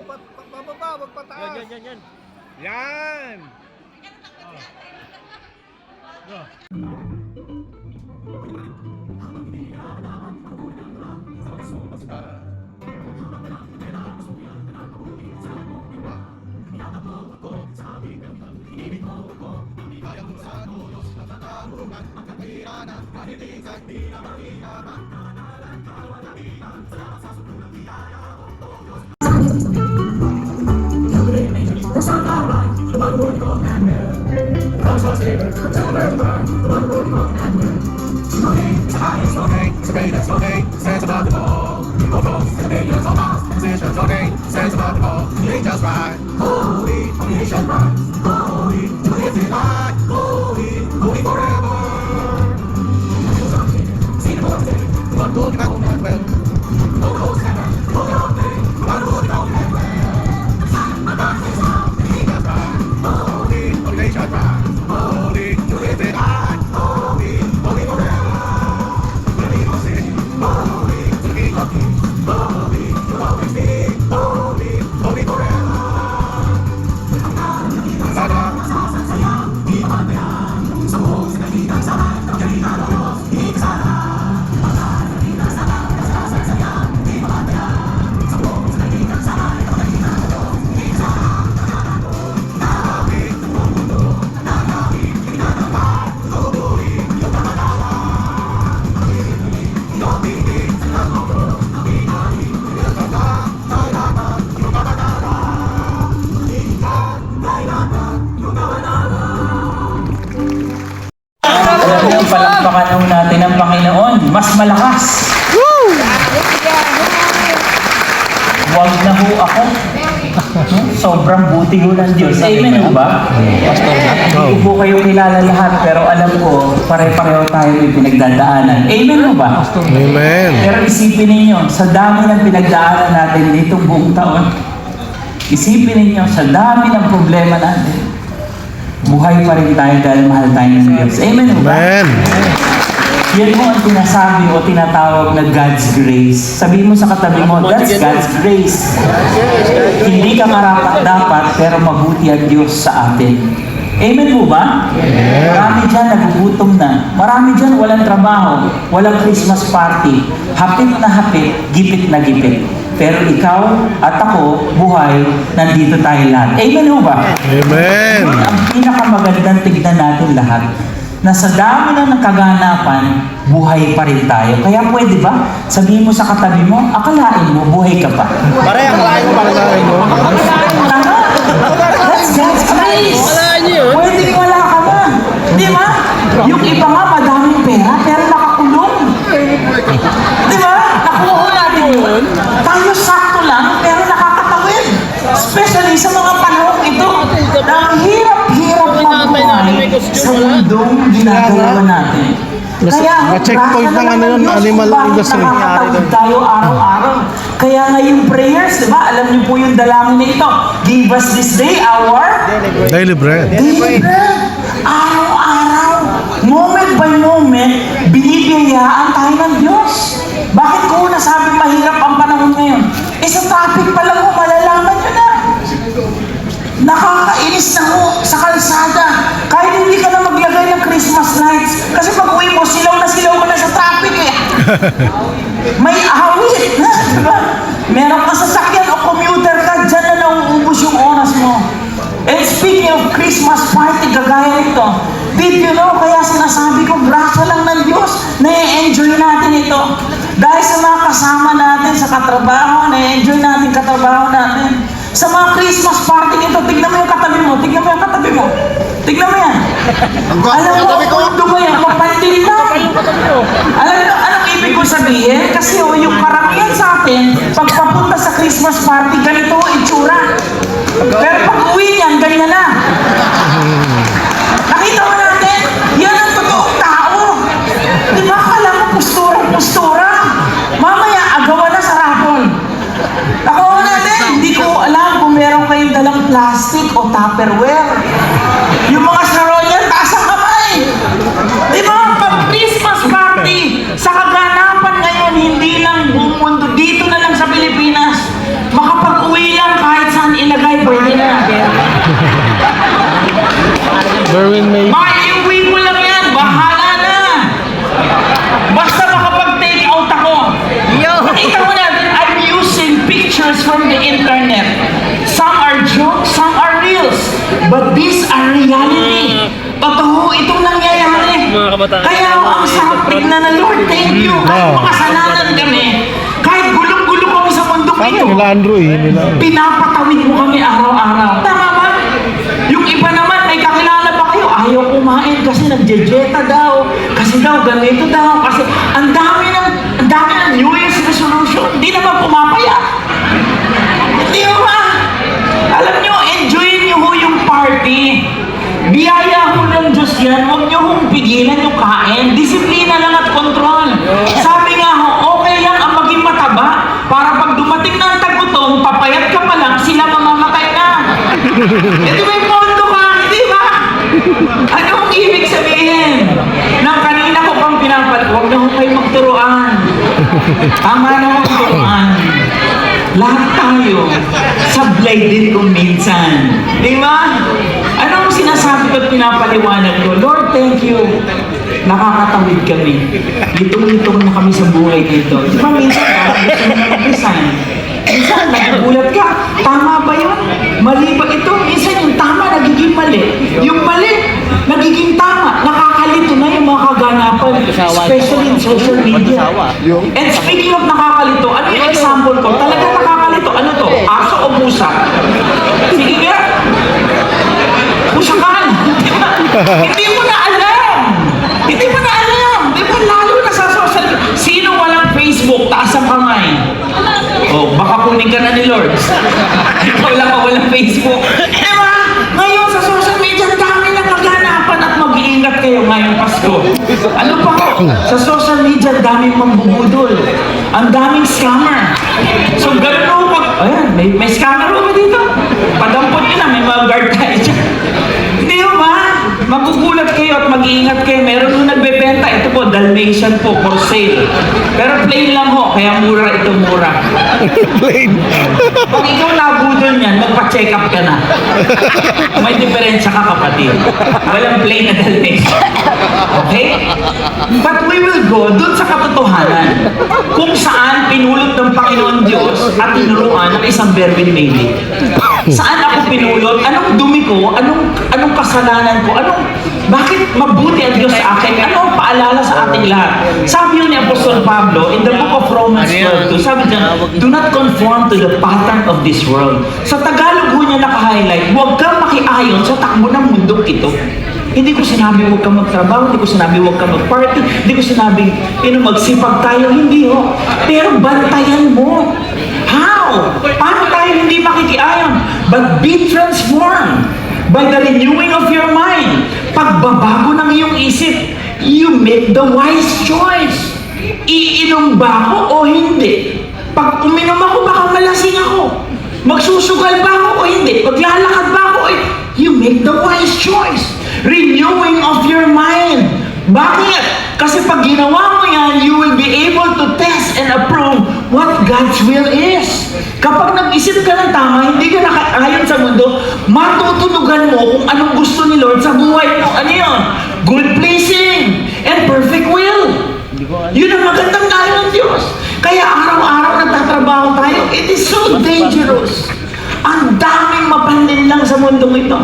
Pababa, wag pataas. Yan. Yan. Palakpakan natin ang Panginoon, mas malakas. Huwag na ho ako. Sobrang buti ho ng Diyos. Amen ho ba? Hindi po kayo kilala lahat, pero alam ko, pare-pareho tayo may pinagdadaanan. Amen ho ba? Amen. Pero isipin ninyo, sa dami ng pinagdaanan natin dito buong taon, isipin ninyo, sa dami ng problema natin, buhay pa rin tayo dahil mahal tayo ng Diyos. Amen ho ba? Amen. Yan mo ang tinasabi o tinatawag na God's grace. Sabihin mo sa katabi mo, that's God's grace. Hindi ka karapat-dapat, pero mabuti ang Diyos sa atin. Amen po ba? Marami dyan nagugutom na. Marami dyan walang trabaho, walang Christmas party. Hapit na hapit, gipit na gipit. Pero ikaw at ako, buhay, nandito tayo lahat. Amen po ba? Amen. Ang pinakamagandang tignan natin lahat, na sa dami na ng kaganapan, buhay pa rin tayo. Kaya pwede ba? Sabihin mo sa katabi mo, akalain mo, buhay ka pa. Pare, akalain mo, akalain mo. Tama? That's God's grace. Pwede wala ka na. Di ba? Yung iba nga, madaming pera, pero nakakulong. Di ba? Nakuha natin yun. Tayo sakto lang, pero nakakatawid. Especially sa mga panahon ito, na ang hirap-hirap magbuhay sa mundong ginagawa natin. Kaya, checkpoint ng ano yun, animal industry. Nakakatawid tayo araw-araw. Kaya nga yung prayers, di ba? Alam niyo po yung dalangin na ito. Give us this day our Daily bread. daily bread. Araw-araw, moment by moment, binibiyayaan tayo ng Diyos. Bakit ko nasabi mahirap ang panahon ngayon? Sa traffic pa lang mo, malalaman nyo na. Nakakainis na ho sa kalsada. Kahit hindi ka na maglagay ng Christmas lights. Kasi pag uwi mo, silaw na sa traffic eh. May awit na, diba? Meron ka sasakyan o commuter ka, dyan na nauubos yung oras mo. And speaking of Christmas party, gagaya nito, did you know, kaya sinasabi ko, grasya lang ng Diyos, na-enjoy natin ito. Dahil sa mga kasama natin sa katrabaho, na-enjoy natin katrabaho natin. Sa mga Christmas party nito, tignan mo yung katabi mo, tignan mo yung katabi mo. Tignan mo yan. Alam mo, kung ba yan, mapandil na. Alam mo, anong ibig ko sabihin? Kasi yung karamihan sa atin, pag papunta sa Christmas party, ganito ang itsura. Pero pag uwi niyan, ganyan na. Nakita mo natin, yan ang totoong tao. Di ba, kala mo postura. Mamaya, agawan na sa rapol. Ako natin, hindi ko alam kung meron kayong dalang plastic o Tupperware. Yung mga saron yan, taas ang kamay. Di ba, pag Christmas party, sa kaganapan ngayon, hindi lang buong mundo, dito na lang sa Pilipinas, makapag-uwi lang kahit But these are reality. Totoo itong nangyayari. Mga kabataan. Kaya ang sarap tignan na, Lord, thank you. Kahit makasalanan kami, kahit gulong-gulo kami sa mundong Sabi ito, nila Andrew nila. pinapatawid mo kami araw-araw. Tama ba? Yung iba naman, may kakilala pa kayo, ayaw kumain kasi nagjejeta daw, kasi daw ganito daw, kasi ang dami ng New Year's resolution, hindi naman pumapaya. Hindi ba? Alam nyo, enjoyin nyo ho yung party. Biyaya ho ng Diyos yan, huwag nyo hong pigilan yung kain. Disiplina lang at kontrol. Sabi nga ho, okay lang ang maging mataba para pag dumating ng tagutom, papayat ka pa lang, sila mamamatay na. Ito may pondo ka, hindi ba? Anong ibig sabihin? Nang kanina ko pang pinapalit, huwag na ho kayo magturuan. Tama na ho turuan. Lahat tayo, sablay din kung minsan. Di ba? Anong sinasabi ko at pinapaliwanag ko? Lord, thank you. Nakakatawid kami. Litong-litong na kami sa buhay dito. Di ba minsan, gusto mo na mag-resign? Minsan, nagugulat ka. Tama ba yun? Mali ba ito? Minsan yung tama, nagiging mali. Yung mali, nagiging tama. Nakakalito na yung mga kaganapan. Especially in social media. And speaking of nakakalito, ano yung example ko? Talaga nakakalito. Ano to? Aso o pusa? Sige nga. Pusakan. Hindi mo na alam. Hindi mo na alam. Di ba lalo na sa social media? Sino walang Facebook? Taas ang kamay. Oh, baka kunin ka na ni Lord. Ikaw lang ang walang Facebook. Diba? Ngayon sa social media, dami na maganapan at mag-iingat kayo ngayong Pasko. Ano pa ko? Sa social media, daming mambubudol. Ang daming scammer. So, ganun ako pag... Ayan, may scammer ako dito. Padampot nyo na, may mga guard tayo dyan. Hindi ba? Magugulat kayo at mag-iingat kayo. Meron nung nagbebenta. Ito po, Dalmatian po, for sale. Pero plain lang ho, kaya mura ito mura. Plain. Pag ikaw nabudol niyan, magpa-check up ka na. May diferensya ka, kapatid. Walang plain na Dalmatian. Okay? But we will go dun sa katotohanan kung saan pinulot ng Panginoon Diyos at tinuruan ng isang Berwin Maybe. Saan ako pinulot? Anong dumi ko? Anong kasalanan ko? Bakit mabuti ang Diyos sa akin? Ano ang paalala sa ating lahat? Sabi yun ni Apostol Pablo in the book of Romans 12, sabi niya, do not conform to the pattern of this world. Sa Tagalog ho niya naka-highlight, huwag kang makiayon sa takbo ng mundong ito. Hindi ko sinabi huwag kang magtrabaho, hindi ko sinabi huwag kang mag-party, hindi ko sinabi magsipag tayo, hindi ho. Pero bantayan mo. How? Paano tayo hindi makikiayon? But be transformed by the renewing of your mind. Pagbabago ng iyong isip, you make the wise choice. Iinom ba ako o hindi? Pag uminom ako, baka malasing ako. Magsusugal ba ako o hindi? Paglalakad ba ako o hindi? You make the wise choice. Renewing of your mind. Bakit? Kasi pag ginawa mo yan, you will be able to test and approve what God's will is. Kapag nag-isip ka ng tama, hindi ka nakaayon sa mundo, matutunugan mo kung anong gusto ni Lord sa buhay mo. Ano yun? Good pleasing and perfect will. Yun ang magandang tayo ng Diyos. Kaya araw-araw nagtatrabaho tayo, it is so dangerous. Ang daming mapanlin lang sa mundong ito.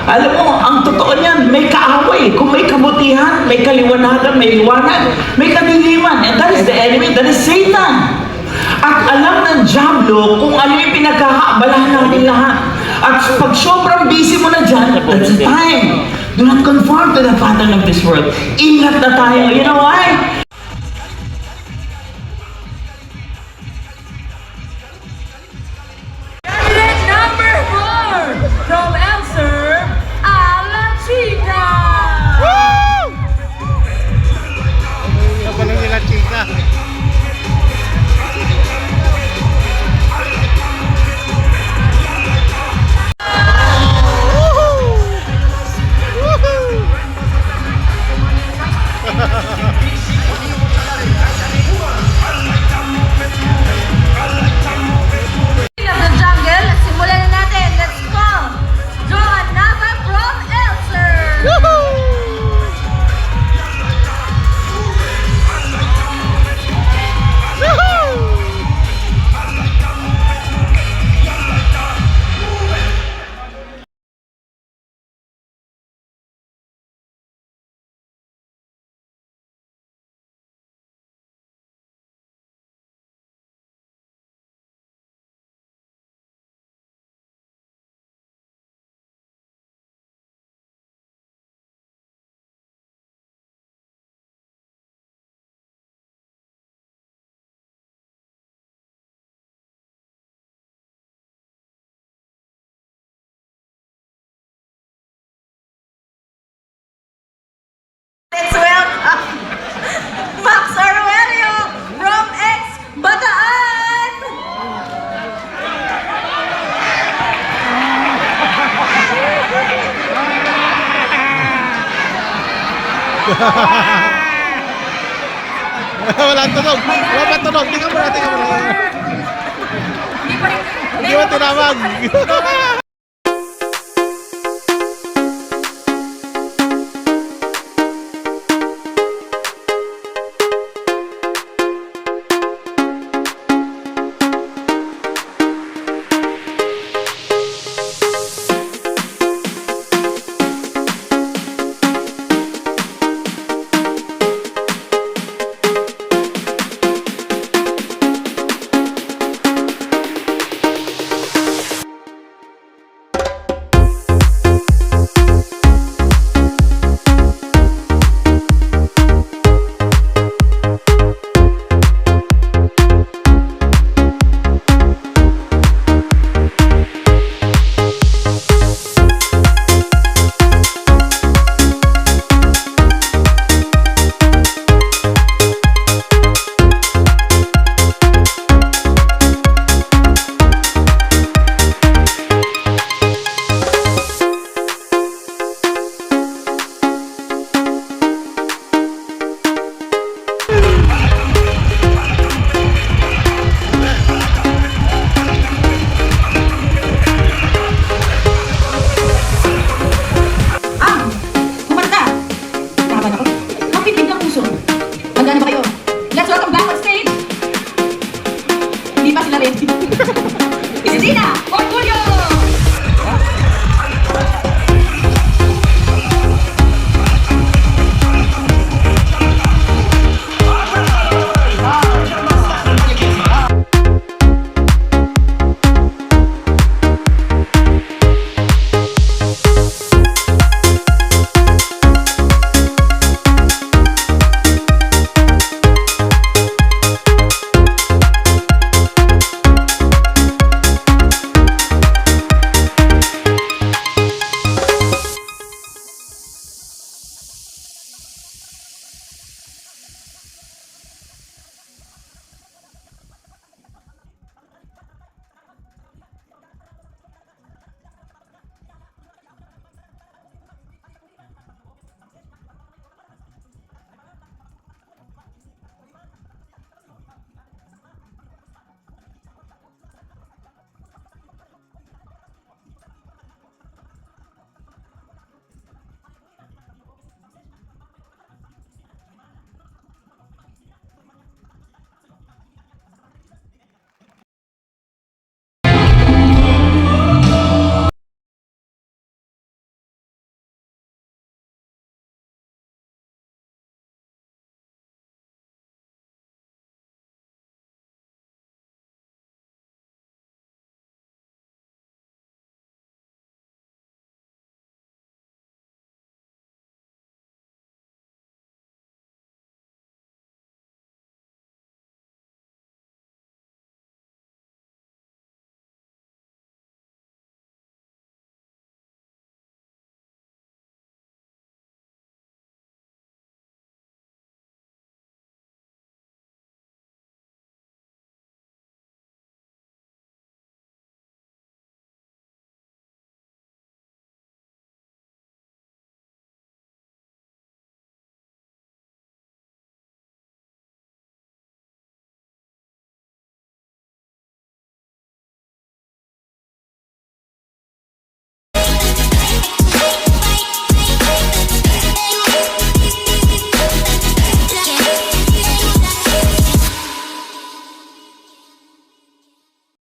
Alam mo, ang totoo niyan, may kaaway. Kung may kabutihan, may kaliwanagan, may liwanag, may kadiliman. And that is the enemy, that is Satan. At alam ng Diablo kung ano yung pinagkakaabalahan natin lahat. At pag sobrang busy mo na dyan, that's the time. Do not conform to the pattern of this world. Ingat na tayo. You know why? Candidate number 4 from Elser, Alan Chica. Kapalang nila chika. Walang tunog. Wala pa tunog. Tingnan mo na, tingnan mo na. Hindi pa rin. Hindi mo tinawag.